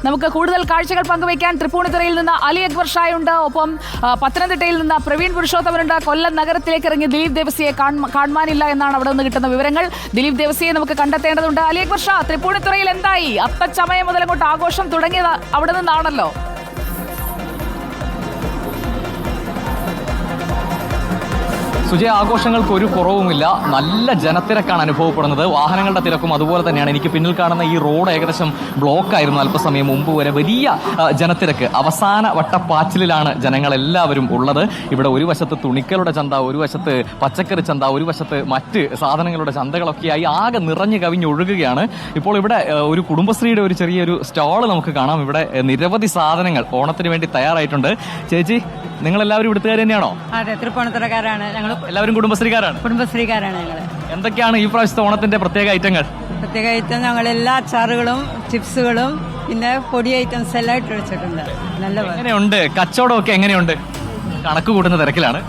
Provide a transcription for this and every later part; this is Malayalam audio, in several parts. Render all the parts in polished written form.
നമുക്ക് കൂടുതൽ കാഴ്ചകൾ പങ്കുവയ്ക്കാൻ തൃപ്പൂണിത്തുറയിൽ നിന്ന് അലി അക്ബർ ഷായുണ്ട്, ഒപ്പം പത്തനംതിട്ടയിൽ നിന്ന് പ്രവീൺ പുരുഷോത്തമനുണ്ട്. കൊല്ലം നഗരത്തിലേക്ക് ഇറങ്ങി ദിലീപ് ദേവസിയെ കാണുവാനില്ല എന്നാണ് അവിടെ നിന്ന് കിട്ടുന്ന വിവരങ്ങൾ. ദിലീപ് ദേവസിയെ നമുക്ക് കണ്ടെത്തേണ്ടതുണ്ട്. അലി അക്ബർ ഷാ, തൃപ്പൂണിത്തുറയിൽ എന്തായി? അത്തച്ചമയം മുതൽ അങ്ങോട്ട് ആഘോഷം തുടങ്ങിയത് അവിടെ നിന്നാണല്ലോ. സുജയ, ആഘോഷങ്ങൾക്ക് ഒരു കുറവുമില്ല. നല്ല ജനത്തിരക്കാണ് അനുഭവപ്പെടുന്നത്. വാഹനങ്ങളുടെ തിരക്കും അതുപോലെ തന്നെയാണ്. എനിക്ക് പിന്നിൽ കാണുന്ന ഈ റോഡ് ഏകദേശം ബ്ലോക്കായിരുന്നു അല്പസമയം മുമ്പ് വരെ. വലിയ ജനത്തിരക്ക്. അവസാന വട്ടപ്പാച്ചിലാണ് ജനങ്ങളെല്ലാവരും ഉള്ളത്. ഇവിടെ ഒരു വശത്ത് തുണിക്കളുടെ ചന്ത, ഒരു വശത്ത് പച്ചക്കറി ചന്ത, ഒരു വശത്ത് മറ്റ് സാധനങ്ങളുടെ ചന്തകളൊക്കെയായി ആകെ നിറഞ്ഞു കവിഞ്ഞൊഴുകുകയാണ്. ഇപ്പോൾ ഇവിടെ ഒരു കുടുംബശ്രീയുടെ ഒരു ചെറിയൊരു സ്റ്റാള് നമുക്ക് കാണാം. ഇവിടെ നിരവധി സാധനങ്ങൾ ഓണത്തിന് വേണ്ടി തയ്യാറായിട്ടുണ്ട്. ചേച്ചി, നിങ്ങളെല്ലാവരും ഇവിടുത്തുകാർ തന്നെയാണോ? അതെ, തൃപ്പൂണിത്തുറക്കാരാണ് ഞങ്ങൾ. എല്ലാവരും കുടുംബശ്രീക്കാരാണ്? കുടുംബശ്രീക്കാരാണ് ഞങ്ങൾ. എന്തൊക്കെയാണ് ഈ പ്രാവശ്യത്തെ ഓണത്തിന്റെ പ്രത്യേക ഐറ്റങ്ങൾ? പ്രത്യേക ഐറ്റം ഞങ്ങൾ എല്ലാ അച്ചാറുകളും ചിപ്സുകളും പിന്നെ പൊടി ഐറ്റംസ് എല്ലാം ഇട്ട് വെച്ചിട്ടുണ്ട്. എങ്ങനെയുണ്ട് കച്ചവടം ഒക്കെ? എങ്ങനെയുണ്ട്? കണക്ക് കൂട്ടുന്ന തിരക്കിലാണ്.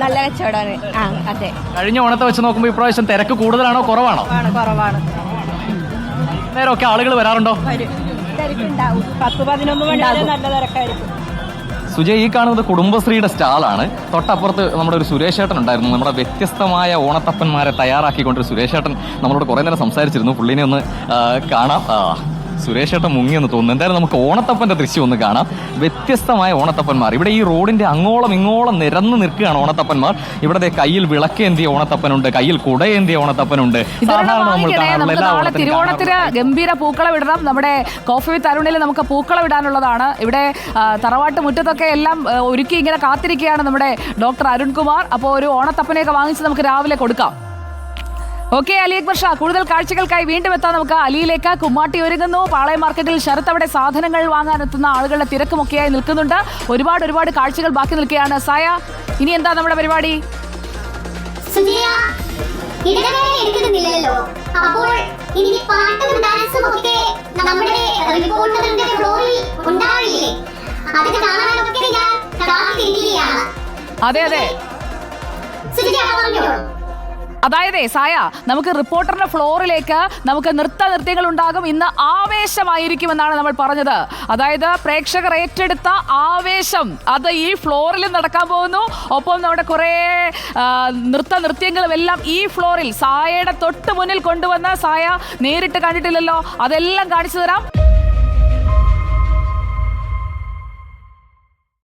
നല്ല കച്ചവടമാണ്. അതെ, കഴിഞ്ഞ ഓണത്തെ വെച്ച് നോക്കുമ്പോൾ ഇപ്രാവശ്യം തിരക്ക് കൂടുതലാണോ കുറവാണോ? കുറവാണ്. നേരമൊക്കെ ആളുകൾ വരാറുണ്ടോ? തിരക്കുണ്ടാവും. 10-11 മണി വരെ നല്ല തിരക്കായിരിക്കും. സുജയ്, ഈ കാണുന്നത് കുടുംബശ്രീയുടെ സ്റ്റാളാണ്. തൊട്ടപ്പുറത്ത് നമ്മുടെ ഒരു സുരേഷ് ഏട്ടൻ ഉണ്ടായിരുന്നു. നമ്മുടെ വ്യത്യസ്തമായ ഓണത്തപ്പന്മാരെ തയ്യാറാക്കിക്കൊണ്ടൊരു സുരേഷ് ഏട്ടൻ നമ്മളോട് കുറേ നേരം സംസാരിച്ചിരുന്നു. പുള്ളിനെ ഒന്ന് കാണാം. സുരേഷ് ഏട്ടൻ മുങ്ങിയെന്ന് തോന്നുന്നു. എന്തായാലും നമുക്ക് ഓണത്തപ്പന്റെ ദൃശ്യം ഒന്ന് കാണാം. വ്യത്യസ്തമായ ഓണത്തപ്പന്മാർ ഇവിടെ ഈ റോഡിന്റെ അങ്ങോളം ഇങ്ങോളം നിരന്ന് നിൽക്കുകയാണ് ഓണത്തപ്പന്മാർ. ഇവിടെ കയ്യിൽ വിളക്കേന്തിയ ഓണത്തപ്പനുണ്ട്, കയ്യിൽ കുടയേന്തിയ ഓണത്തപ്പനുണ്ട്. സാധാരണ നമ്മൾ കാണാറുള്ള തിരുവോണത്തിന് ഗംഭീര പൂക്കളം ഇടണം. നമ്മുടെ കോഫി വിത്ത് അരുണിൽ നമുക്ക് പൂക്കളം ഇടാനുള്ളതാണ്. ഇവിടെ തറവാട്ട് മുറ്റത്തൊക്കെ എല്ലാം ഒരുക്കി ഇങ്ങനെ കാത്തിരിക്കുകയാണ് നമ്മുടെ ഡോക്ടർ അരുൺകുമാർ. അപ്പോൾ ഒരു ഓണത്തപ്പനെയൊക്കെ വാങ്ങിച്ച് നമുക്ക് രാവിലെ കൊടുക്കാം. ഓക്കെ അലി അക്ബർ ഷാ, കൂടുതൽ കാഴ്ചകൾക്കായി വീണ്ടും എത്താം നമുക്ക് അലിയിലേക്ക്. കുമ്മാട്ടി ഒരുങ്ങുന്നു. പാളയം മാർക്കറ്റിൽ ശരത്ത് അവിടെ സാധനങ്ങൾ വാങ്ങാനെത്തുന്ന ആളുകളുടെ തിരക്കുമൊക്കെയായി നിൽക്കുന്നുണ്ട്. ഒരുപാട് കാഴ്ചകൾ ബാക്കി നിൽക്കുകയാണ്. സായ, ഇനി എന്താ നമ്മുടെ പരിപാടി? അതെ അതെ, അതായത് സായ, നമുക്ക് റിപ്പോർട്ടറിന്റെ ഫ്ലോറിലേക്ക് നമുക്ക് നൃത്യങ്ങൾ ഉണ്ടാകും. ഇന്ന് ആവേശമായിരിക്കുമെന്നാണ് നമ്മൾ പറഞ്ഞത്. അതായത് പ്രേക്ഷകർ ഏറ്റെടുത്ത ആവേശം അത് ഈ ഫ്ലോറിൽ നടക്കാൻ പോകുന്നു. ഒപ്പം നമ്മുടെ കുറേ നൃത്യങ്ങളും എല്ലാം ഈ ഫ്ലോറിൽ സായയുടെ തൊട്ട് മുന്നിൽ കൊണ്ടുവന്ന്, സായ നേരിട്ട് കണ്ടിട്ടില്ലല്ലോ, അതെല്ലാം കാണിച്ചു തരാം.